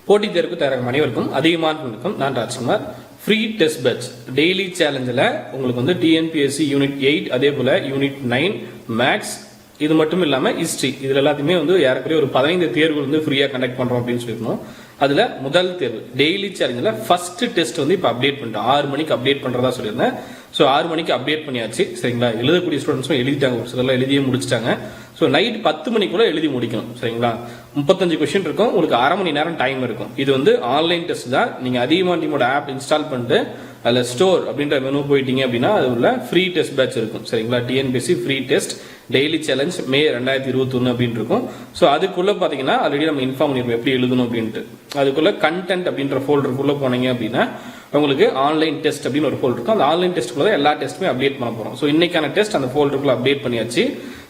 போட்டித் தேர்வுக்கு தயாராகும் அனைவருக்கும் அதிகமான வணக்கம். நான் Rajkumar. Free test batch daily சேலஞ்சில் உங்களுக்கு வந்து டிஎன்பிஎஸ்சி யூனிட் 8 அதே போல் யூனிட் 9 மேக்ஸ் இது மட்டும் இல்லாமல் ஹிஸ்ட்ரி இதில் எல்லாத்தையுமே வந்து ஏறக்குறைய ஒரு 15 தேர்வுகள் வந்து ஃப்ரீயாக கண்டக்ட் பண்ணுறோம் அப்படின்னு சொல்லியிருந்தோம். அதில் முதல் தேர்வு டெய்லி சேலஞ்சில் ஃபர்ஸ்ட் டெஸ்ட் வந்து இப்போ அப்டேட் பண்ணிட்டோம். 6 மணிக்கு அப்டேட் பண்ணுறதா சொல்லியிருந்தேன். ஸோ 6 மணிக்கு அப்டேட் பண்ணியாச்சு. சரிங்களா, எழுதக்கூடிய ஸ்டூடெண்ட்ஸும் எழுதிட்டாங்க, ஒரு சிலர்லாம் எழுதியே முடிச்சிட்டாங்க. ஸோ நைட் 10 மணிக்குள்ள எழுதி முடிக்கணும். சரிங்களா, 35 கொஸ்டின் இருக்கும், உங்களுக்கு அரை மணி நேரம் டைம் இருக்கும். இது வந்து ஆன்லைன் டெஸ்ட் தான். நீங்கள் அதிகமான டீமோட ஆப் இன்ஸ்டால் பண்ணிட்டு அதில் ஸ்டோர் அப்படின்ற மெனு போயிட்டீங்க அப்படின்னா அது உள்ள ஃப்ரீ டெஸ்ட் பேட்ச் இருக்கும். சரிங்களா, TNPSC free test daily challenge May 2021 அப்படின்னு இருக்கும். ஸோ அதுக்குள்ள பார்த்தீங்கன்னா ஆல்ரெடி நம்ம இன்ஃபார்ம் பண்ணிருப்போம் எப்படி எழுதணும் அப்படின்ட்டு. அதுக்குள்ள கண்டென்ட் அப்படின்ற ஃபோல்டருக்குள்ள போனீங்க அப்படின்னா உங்களுக்கு ஆன்லைன் டெஸ்ட் அப்படின்னு ஒரு ஃபோல்டர் இருக்கும். அந்த ஆன்லைன் டெஸ்ட்டுக்குள்ள எல்லா டெஸ்ட்டுமே அப்டேட் பண்ண போகிறோம். ஸோ இன்னைக்கான டெஸ்ட் அந்த ஃபோல்டருக்குள்ள அப்டேட் பண்ணியாச்சு.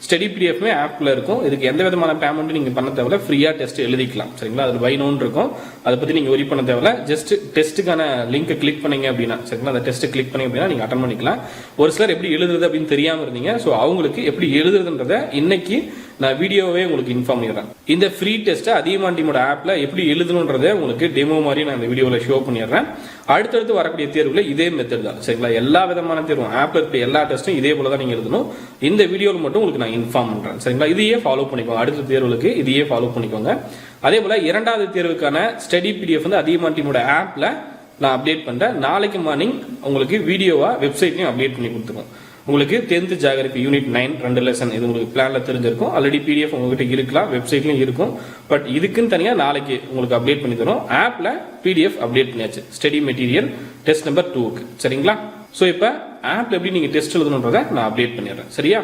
ஸ்டடி பிடிஎஃப்மே ஆப்ல இருக்கும். இதுக்கு எந்த விதமான பேமெண்ட் நீங்க பண்ண தேவையில்ல, ஃப்ரீயா டெஸ்ட் எழுதிக்கலாம். சரிங்களா, அது பை நோன் இருக்கும், அதை பத்தி நீங்க ஒரி பண்ண தேவையில்ல. ஜஸ்ட் டெஸ்ட்டுக்கான லிங்க் கிளிக் பண்ணீங்க அப்படின்னா, சரிங்களா, அந்த டெஸ்ட் கிளிக் பண்ணீங்க அப்படின்னா நீங்க அட்டன் பண்ணிக்கலாம். ஒரு சிலர் எப்படி எழுதுறது அப்படின்னு தெரியாம இருந்தீங்க. ஸோ அவங்களுக்கு எப்படி எழுதுறதுன்றத இன்னைக்கு நான் வீடியோவே உங்களுக்கு இன்ஃபார்ம் பண்ணிடுறேன். இந்த ஃப்ரீ டெஸ்ட்டை அதிகமான டீமோட ஆப்ல எப்படி எழுதணுன்றதை உங்களுக்கு டெமோ மாதிரி நான் இந்த வீடியோவில் ஷோ பண்ணிடுறேன். அடுத்தடுத்து வரக்கூடிய தேர்வுல இதே மெத்தட் தான். சரிங்களா, எல்லா விதமான தேர்வும் ஆப்ல இருக்க எல்லா டெஸ்ட்டும் இதே போல தான் நீங்க எழுதணும். இந்த வீடியோவில் மட்டும் உங்களுக்கு நான் இன்ஃபார்ம் பண்றேன். சரிங்களா, இதையே ஃபாலோ பண்ணிக்கோங்க. அடுத்த தேர்வுகளுக்கு இதையே ஃபாலோ பண்ணிக்கோங்க. அதே போல இரண்டாவது தேர்வுக்கான ஸ்டடி பிடிஎஃப் வந்து அதிகமான டீமோட ஆப்ல நான் அப்டேட் பண்றேன். நாளைக்கு மார்னிங் உங்களுக்கு வீடியோவா வெப்சைட்லயும் அப்டேட் பண்ணி கொடுத்துருவோம். உங்களுக்கு 10th ஜியோகிராஃபி யூனிட் 9 2 லெசன் இது உங்களுக்கு பிளான்ல தெரிஞ்சிருக்கும். ஆல்ரெடி பிடிஎஃப் உங்ககிட்ட இருக்கலாம், வெப்சைட்லயும் இருக்கும். பட் இதுக்குன்னு தனியா நாளைக்கு உங்களுக்கு அப்டேட் பண்ணி தரோம். ஆப்ல பிடிஎஃப் அப்டேட் பண்ணியாச்சு ஸ்டடி மெட்டீரியல் டெஸ்ட் நம்பர் 2க்கு. சரிங்களா, ஸோ இப்போ ஆப்ல எப்படி நீங்க டெஸ்ட் எழுதணுன்றதை நான் அப்டேட் பண்ணிடுறேன். சரியா,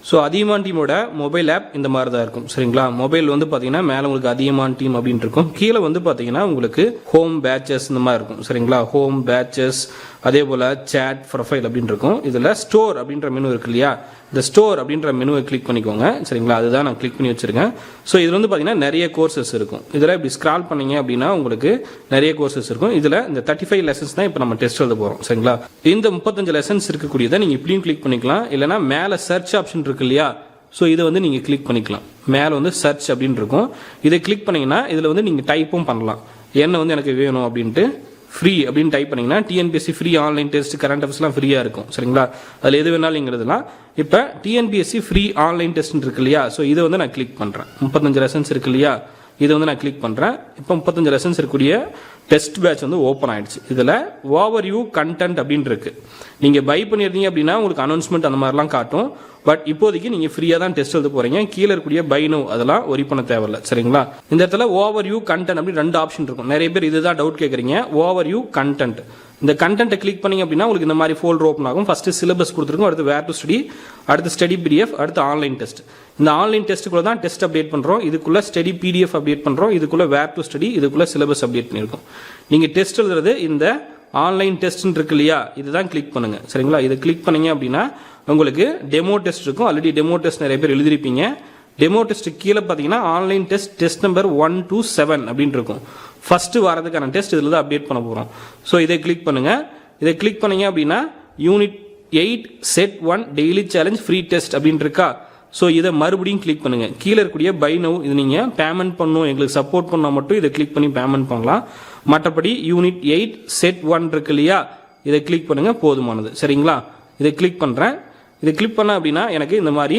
ஸோ அதிகமான டீமோட மொபைல் ஆப் இந்த மாதிரி தான் இருக்கும். சரிங்களா, மொபைல் வந்து பார்த்தீங்கன்னா மேலே உங்களுக்கு அதிகமான டீம் அப்படின்னு இருக்கும். கீழே வந்து பார்த்தீங்கன்னா உங்களுக்கு ஹோம் பேட்சஸ் இந்த மாதிரி இருக்கும். சரிங்களா, ஹோம் பேட்சஸ் அதே போல் சேட் ப்ரொஃபைல் அப்படின்னு இருக்கும். இதில் ஸ்டோர் அப்படின்ற மெனு இருக்கு இல்லையா, இந்த ஸ்டோர் அப்படின்ற மெனுவை கிளிக் பண்ணிக்கோங்க. சரிங்களா, அதுதான் நான் கிளிக் பண்ணி வச்சிருக்கேன். ஸோ இதில் வந்து பார்த்தீங்கன்னா நிறைய கோர்சஸ் இருக்கும். இதில் இப்படி ஸ்க்ரால் பண்ணீங்க அப்படின்னா உங்களுக்கு நிறைய கோர்சஸ் இருக்கும். இதில் இந்த 35 லெசன்ஸ் தான் இப்போ நம்ம டெஸ்ட் எழுத போகிறோம். சரிங்களா, இந்த 35 லெசன்ஸ் இருக்கக்கூடியதை நீங்கள் இப்படியும் கிளிக் பண்ணிக்கலாம், இல்லைனா மேலே சர்ச் ஆப்ஷன் இருக்கு இல்லையா, ஸோ இதை வந்து நீங்கள் கிளிக் பண்ணிக்கலாம். மேலே வந்து சர்ச் அப்படின்னு இருக்கும். இதை கிளிக் பண்ணீங்கன்னா இதில் வந்து நீங்கள் டைப்பும் பண்ணலாம். என்ன வந்து எனக்கு வேணும் அப்படின்ட்டு ஃப்ரீ அப்படின்னு டைப் பண்ணீங்கன்னா TNPSC free online test current அஃபேர்ஸ்லாம் ஃப்ரீயாக இருக்கும். சரிங்களா, அதில் எது வேணாலும் நீங்கள் எழுதலாம். இப்போ டிஎன்பிஎஸ்சி ஃப்ரீ ஆன்லைன் டெஸ்ட் இருக்கு இல்லையா, ஸோ இதை வந்து நான் கிளிக் பண்ணுறேன். 35 லெசன்ஸ் இருக்கு இல்லையா, இதை வந்து நான் கிளிக் பண்ணுறேன். இப்போ 35 லெசன்ஸ் இருக்கக்கூடிய டெஸ்ட் பேட்ச் வந்து ஓப்பன் ஆயிடுச்சு. இதில் ஓவர் வியூ கண்டென்ட் அப்படின்னு இருக்கு. நீங்கள் பை பண்ணியிருந்தீங்க அப்படின்னா உங்களுக்கு அனௌன்ஸ்மெண்ட் அந்த மாதிரிலாம் காட்டும். பட் இப்போதைக்கு நீங்கள் ஃப்ரீயாக தான் டெஸ்ட் எழுத போறீங்க. கீழே இருக்கக்கூடிய பை நோ அதெல்லாம் ஒரி பண்ண தேவையில்லை. சரிங்களா, இந்த இடத்துல ஓவர் வியூ கண்டென்ட் அப்படி 2 ஆப்ஷன் இருக்கும். நிறைய பேர் இதுதான் டவுட் கேட்குறீங்க. ஓவர் வியூ கண்டென்ட், இந்த கண்டென்ட்டை கிளிக் பண்ணீங்க அப்படின்னா உங்களுக்கு இந்த மாதிரி ஃபோல்டர் ஓப்பன் ஆகும். ஃபர்ஸ்ட் சிலபஸ் கொடுத்துருக்கும், அடுத்து வேர் டு ஸ்டடி, அடுத்து ஸ்டடி பிடிஎஃப், அடுத்து ஆன்லைன் டெஸ்ட். இந்த ஆன்லைன் டெஸ்ட்டுக்குள்ள தான் டெஸ்ட் அப்டேட் பண்ணுறோம். இதுக்குள்ள ஸ்டடி பிடிஎஃப் அப்டேட் பண்ணுறோம். இதுக்குள்ள வேர் டு ஸ்டடி, இதுக்குள்ள சிலபஸ் அப்டேட் பண்ணியிருக்கோம். நீங்கள் டெஸ்ட் எழுதுறது இந்த ஆன்லைன் டெஸ்ட் இருக்கு இல்லையா, இதுதான் கிளிக் பண்ணுங்க. சரிங்களா, இதை கிளிக் பண்ணீங்க அப்படின்னா உங்களுக்கு டெமோ டெஸ்ட் இருக்கும். ஆல்ரெடி டெமோ டெஸ்ட் நிறைய பேர் எழுதிருப்பீங்க. டெமோ டெஸ்ட் கீழே பார்த்தீங்கன்னா online test test number 1 to 7 அப்படின்னு இருக்கும். ஃபர்ஸ்ட் வாரத்துக்கான டெஸ்ட் இதில் தான் அப்டேட் பண்ண போகிறோம். ஸோ இதை கிளிக் பண்ணுங்க. இதை கிளிக் பண்ணீங்க அப்படின்னா unit 8 set 1 daily challenge free test அப்படின்னு இருக்கா. ஸோ இதை மறுபடியும் கிளிக் பண்ணுங்க. கீழே இருக்கக்கூடிய பை நவ் இது நீங்கள் பேமெண்ட் பண்ணணும், எங்களுக்கு சப்போர்ட் பண்ணால் மட்டும் இதை கிளிக் பண்ணி பேமெண்ட் பண்ணலாம். மற்றபடி யூனிட் 8 செட் 1 இருக்கு இல்லையா, இதை கிளிக் பண்ணுங்க, போதுமானது. சரிங்களா, இதை கிளிக் பண்ணுறேன். இதை கிளிக் பண்ண அப்படின்னா எனக்கு இந்த மாதிரி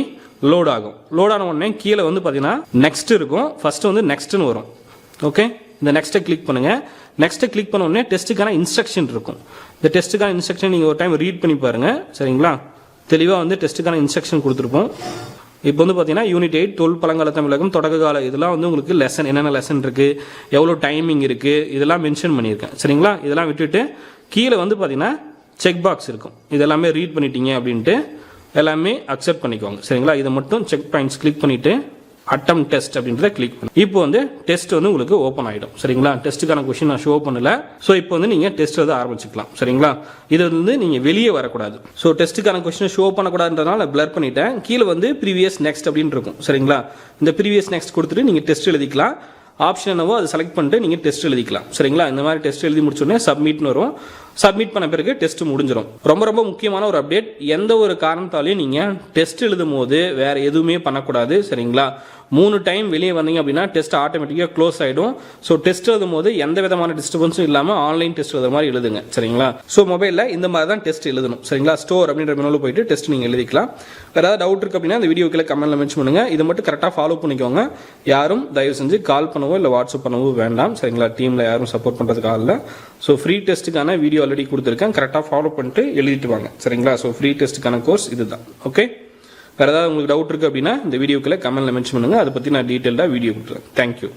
லோட் ஆகும். லோட் ஆன உடனே கீழே வந்து பார்த்தீங்கன்னா நெக்ஸ்ட் இருக்கும். ஃபர்ஸ்ட் வந்து நெக்ஸ்ட்னு வரும். ஓகே, இந்த நெக்ஸ்ட்டை கிளிக் பண்ணுங்க. நெக்ஸ்ட்டை கிளிக் பண்ண உடனே டெஸ்ட்டுக்கான இன்ஸ்ட்ரக்ஷன் இருக்கும். இந்த டெஸ்ட்டுக்கான இன்ஸ்ட்ரக்ஷன் நீங்கள் ஒரு டைம் ரீட் பண்ணி பாருங்க. சரிங்களா, தெளிவாக வந்து டெஸ்ட்டுக்கான இன்ஸ்ட்ரக்ஷன் கொடுத்துருப்போம். இப்போ வந்து பார்த்தீங்கன்னா யூனிட் 8 12 பழங்கால தமிழகம் தொடக்க கால இதெல்லாம் வந்து உங்களுக்கு லெசன் என்னென்ன லெசன் இருக்கு, எவ்வளோ டைமிங் இருக்கு, இதெல்லாம் மென்ஷன் பண்ணியிருக்கேன். சரிங்களா, இதெல்லாம் விட்டுட்டு கீழே வந்து பார்த்தீங்கன்னா செக் பாக்ஸ் இருக்கும். இதெல்லாமே ரீட் பண்ணிட்டீங்க அப்படின்ட்டு எல்லாமே அக்செப்ட் பண்ணிக்கோங்க. சரிங்களா, இதை மட்டும் செக் பாயிண்ட்ஸ் கிளிக் பண்ணிட்டு அட்டம் டெஸ்ட் அப்படின்றத கிளிக் பண்ணி இப்போ வந்து டெஸ்ட் வந்து உங்களுக்கு ஓப்பன் ஆகிடும். சரிங்களா, டெஸ்ட்டுக்கான கொஸ்டின் நான் ஷோ பண்ணல. ஸோ இப்போ வந்து நீங்கள் டெஸ்ட் வந்து ஆரம்பிச்சுக்கலாம். சரிங்களா, இது வந்து நீங்கள் வெளியே வரக்கூடாது. ஸோ டெஸ்ட்டுக்கான கொஸ்டின் ஷோ பண்ணக்கூடாதுன்றதுனால பிளர் பண்ணிட்டேன். கீழே வந்து ப்ரீவியஸ் நெக்ஸ்ட் அப்படின்னு இருக்கும். சரிங்களா, இந்த ப்ரீவியஸ் நெக்ஸ்ட் கொடுத்துட்டு நீங்கள் டெஸ்ட் எழுதிக்கலாம். ஆப்ஷன் என்னவோ அதை செலக்ட் பண்ணிட்டு நீங்கள் டெஸ்ட் எழுதிக்கலாம். சரிங்களா, இந்த மாதிரி டெஸ்ட் எழுதி முடிச்சோடனே சப்மிட்னு வரும். சப்மிட் பண்ண பிறகு டெஸ்ட் முடிஞ்சிடும். ரொம்ப ரொம்ப முக்கியமான ஒரு அப்டேட், எந்த ஒரு காரணத்தாலையும் நீங்க டெஸ்ட் எழுதும் போது வேற எதுவுமே பண்ணக்கூடாது. சரிங்களா? 3 டைம் வெளியே வந்தீங்க அப்படின்னா டெஸ்ட் ஆட்டோமேட்டிக்காக க்ளோஸ் ஆகிடும். ஸோ டெஸ்ட் எழுதும் போது எந்த விதமான டிஸ்டர்பன்ஸும் இல்லாமல் ஆன்லைன் டெஸ்ட் எழுதுற மாதிரி எழுதுங்க. சரிங்களா? ஸோ மொபைலில் இந்த மாதிரி தான் டெஸ்ட் எழுதணும். சரிங்களா? ஸ்டோர் அப்படின்ற மெனுவில் போயிட்டு டெஸ்ட் நீங்கள் எழுதிக்கலாம். வேறு ஏதாவது டவுட் இருக்குது அப்படின்னா இந்த வீடியோ கீழே கமெண்ட்ல மென்ஷன் பண்ணுங்க. இதை மட்டும் கரெக்டாக ஃபாலோ பண்ணிக்கோங்க. யாரும் தயவு செஞ்சு கால் பண்ணவோ இல்லை வாட்ஸ்அப் பண்ணவோ வேண்டாம். சரிங்களா? டீமில் யாரும் சப்போர்ட் பண்ணுறதுக்கு ஆள் இல்லை. ஸோ ஃப்ரீ டெஸ்ட்டுக்கான வீடியோ ஆல்ரெடி கொடுத்துருக்கேன். கரெக்டாக ஃபாலோ பண்ணிட்டு எழுதிட்டு வாங்க. சரிங்களா? ஸோ ஃப்ரீ டெஸ்ட்டுக்கான கோர்ஸ் இதுதான். ஓகே, வேறு ஏதாவது உங்களுக்கு டவுட் இருக்குது அப்படின்னா இந்த வீடியோக்குள்ளே கமெண்ட்ல மென்ஷன் பண்ணுங்கள். அதை பற்றி நான் டீட்டெயிலாக வீடியோ கொடுத்துருவேன். தேங்க்யூ.